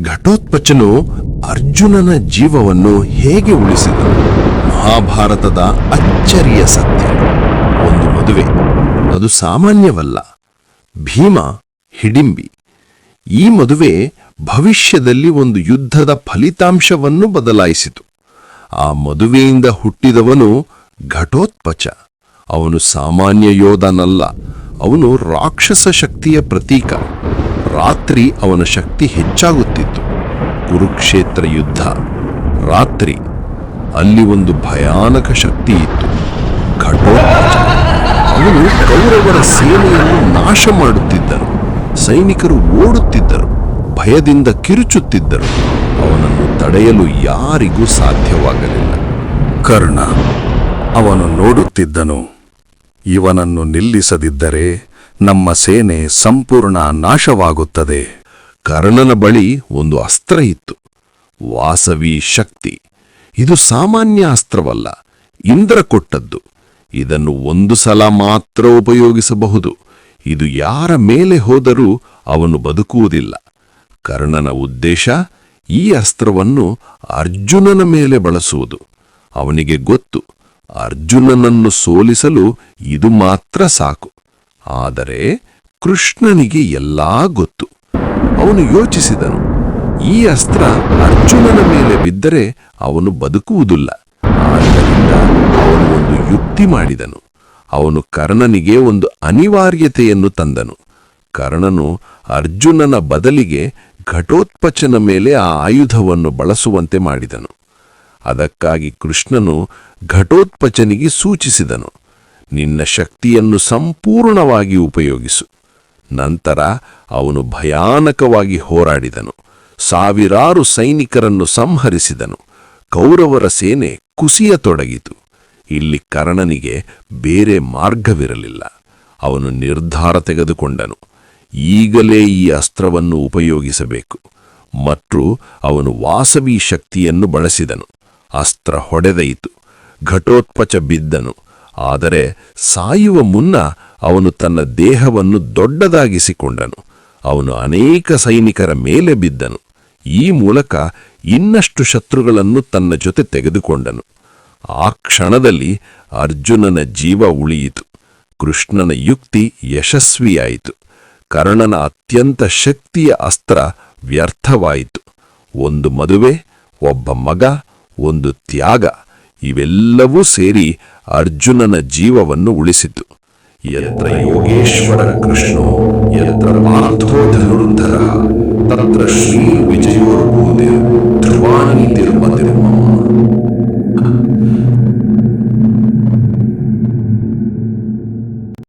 ಘಟೋತ್ಕಚನು ಅರ್ಜುನನ ಜೀವವನ್ನು ಹೇಗೆ ಉಳಿಸಿದನು? ಮಹಾಭಾರತದ ಅಚ್ಚರಿಯ ಸತ್ಯ. ಒಂದು ಮದುವೆ, ಅದು ಸಾಮಾನ್ಯವಲ್ಲ. ಭೀಮ, ಹಿಡಿಂಬಿ. ಈ ಮದುವೆ ಭವಿಷ್ಯದಲ್ಲಿ ಒಂದು ಯುದ್ಧದ ಫಲಿತಾಂಶವನ್ನು ಬದಲಾಯಿಸಿತು. ಆ ಮದುವೆಯಿಂದ ಹುಟ್ಟಿದವನು ಘಟೋತ್ಕಚ. ಅವನು ಸಾಮಾನ್ಯ ಯೋಧನಲ್ಲ, ಅವನು ರಾಕ್ಷಸ ಶಕ್ತಿಯ ಪ್ರತೀಕ. ರಾತ್ರಿ ಅವನ ಶಕ್ತಿ ಹೆಚ್ಚಾಗುತ್ತಿತ್ತು. ಕುರುಕ್ಷೇತ್ರ ಯುದ್ಧ ರಾತ್ರಿ. ಅಲ್ಲಿ ಒಂದು ಭಯಾನಕ ಶಕ್ತಿ ಇತ್ತು, ಘಟೋತ್ಕಚ. ಅವನು ಕೌರವರ ಸೇನೆಯನ್ನು ನಾಶ ಮಾಡುತ್ತಿದ್ದನು. ಸೈನಿಕರು ಓಡುತ್ತಿದ್ದರು, ಭಯದಿಂದ ಕಿರುಚುತ್ತಿದ್ದರು. ಅವನನ್ನು ತಡೆಯಲು ಯಾರಿಗೂ ಸಾಧ್ಯವಾಗಲಿಲ್ಲ. ಕರ್ಣ ಅವನು ನೋಡುತ್ತಿದ್ದನು. ಇವನನ್ನು ನಿಲ್ಲಿಸದಿದ್ದರೆ ನಮ್ಮ ಸೇನೆ ಸಂಪೂರ್ಣ ನಾಶವಾಗುತ್ತದೆ. ಕರ್ಣನ ಬಳಿ ಒಂದು ಅಸ್ತ್ರ ಇತ್ತು, ವಾಸವಿ ಶಕ್ತಿ. ಇದು ಸಾಮಾನ್ಯ ಅಸ್ತ್ರವಲ್ಲ, ಇಂದ್ರ ಕೊಟ್ಟದ್ದು. ಇದನ್ನು ಒಂದು ಸಲ ಮಾತ್ರ ಉಪಯೋಗಿಸಬಹುದು. ಇದು ಯಾರ ಮೇಲೆ ಹೋದರೂ ಅವನು ಬದುಕುವುದಿಲ್ಲ. ಕರ್ಣನ ಉದ್ದೇಶ ಈ ಅಸ್ತ್ರವನ್ನು ಅರ್ಜುನನ ಮೇಲೆ ಬಳಸುವುದು. ಅವನಿಗೆ ಗೊತ್ತು, ಅರ್ಜುನನನ್ನು ಸೋಲಿಸಲು ಇದು ಮಾತ್ರ ಸಾಕು. ಆದರೆ ಕೃಷ್ಣನಿಗೆ ಎಲ್ಲಾ ಗೊತ್ತು. ಅವನು ಯೋಚಿಸಿದನು, ಈ ಅಸ್ತ್ರ ಅರ್ಜುನನ ಮೇಲೆ ಬಿದ್ದರೆ ಅವನು ಬದುಕುವುದಿಲ್ಲ. ಆದ್ದರಿಂದ ಅವನು ಒಂದು ಯುಕ್ತಿ ಮಾಡಿದನು. ಅವನು ಕರ್ಣನಿಗೆ ಒಂದು ಅನಿವಾರ್ಯತೆಯನ್ನು ತಂದನು. ಕರ್ಣನು ಅರ್ಜುನನ ಬದಲಿಗೆ ಘಟೋತ್ಕಚನ ಮೇಲೆ ಆ ಆಯುಧವನ್ನು ಬಳಸುವಂತೆ ಮಾಡಿದನು. ಅದಕ್ಕಾಗಿ ಕೃಷ್ಣನು ಘಟೋತ್ಕಚನಿಗೆ ಸೂಚಿಸಿದನು, ನಿನ್ನ ಶಕ್ತಿಯನ್ನು ಸಂಪೂರ್ಣವಾಗಿ ಉಪಯೋಗಿಸು. ನಂತರ ಅವನು ಭಯಾನಕವಾಗಿ ಹೋರಾಡಿದನು. ಸಾವಿರಾರು ಸೈನಿಕರನ್ನು ಸಂಹರಿಸಿದನು. ಕೌರವರ ಸೇನೆ ಕುಸಿಯತೊಡಗಿತು. ಇಲ್ಲಿ ಕರ್ಣನಿಗೆ ಬೇರೆ ಮಾರ್ಗವಿರಲಿಲ್ಲ. ಅವನು ನಿರ್ಧಾರ ತೆಗೆದುಕೊಂಡನು, ಈಗಲೇ ಈ ಅಸ್ತ್ರವನ್ನು ಉಪಯೋಗಿಸಬೇಕು. ಮತ್ತು ಅವನು ವಾಸವಿ ಶಕ್ತಿಯನ್ನು ಬಳಸಿದನು. ಅಸ್ತ್ರ ಹೊಡೆದಯಿತು. ಘಟೋತ್ಕಚ ಬಿದ್ದನು. ಆದರೆ ಸಾಯುವ ಮುನ್ನ ಅವನು ತನ್ನ ದೇಹವನ್ನು ದೊಡ್ಡದಾಗಿಸಿಕೊಂಡನು. ಅವನು ಅನೇಕ ಸೈನಿಕರ ಮೇಲೆ ಬಿದ್ದನು. ಈ ಮೂಲಕ ಇನ್ನಷ್ಟು ಶತ್ರುಗಳನ್ನು ತನ್ನ ಜೊತೆ ತೆಗೆದುಕೊಂಡನು. ಆ ಕ್ಷಣದಲ್ಲಿ ಅರ್ಜುನನ ಜೀವ ಉಳಿಯಿತು. ಕೃಷ್ಣನ ಯುಕ್ತಿ ಯಶಸ್ವಿಯಾಯಿತು. ಕರ್ಣನ ಅತ್ಯಂತ ಶಕ್ತಿಯ ಅಸ್ತ್ರ ವ್ಯರ್ಥವಾಯಿತು. ಒಂದು ಮದುವೆ, ಒಬ್ಬ ಮಗ, ಒಂದು ತ್ಯಾಗ, ಇವೆಲ್ಲವೂ ಸೇರಿ ಅರ್ಜುನನ ಜೀವವನ್ನು ಉಳಿಸಿತು. ಯತ್ರ ಯೋಗೇಶ್ವರ ಕೃಷ್ಣೋ ಯತ್ರ ಪಾರ್ಥೋ ಧನುರ್ಧರಃ ತತ್ರ ಶ್ರೀ ವಿಜಯೋರ್ಭೂತಿರ್ ಧ್ರುವಾನಿ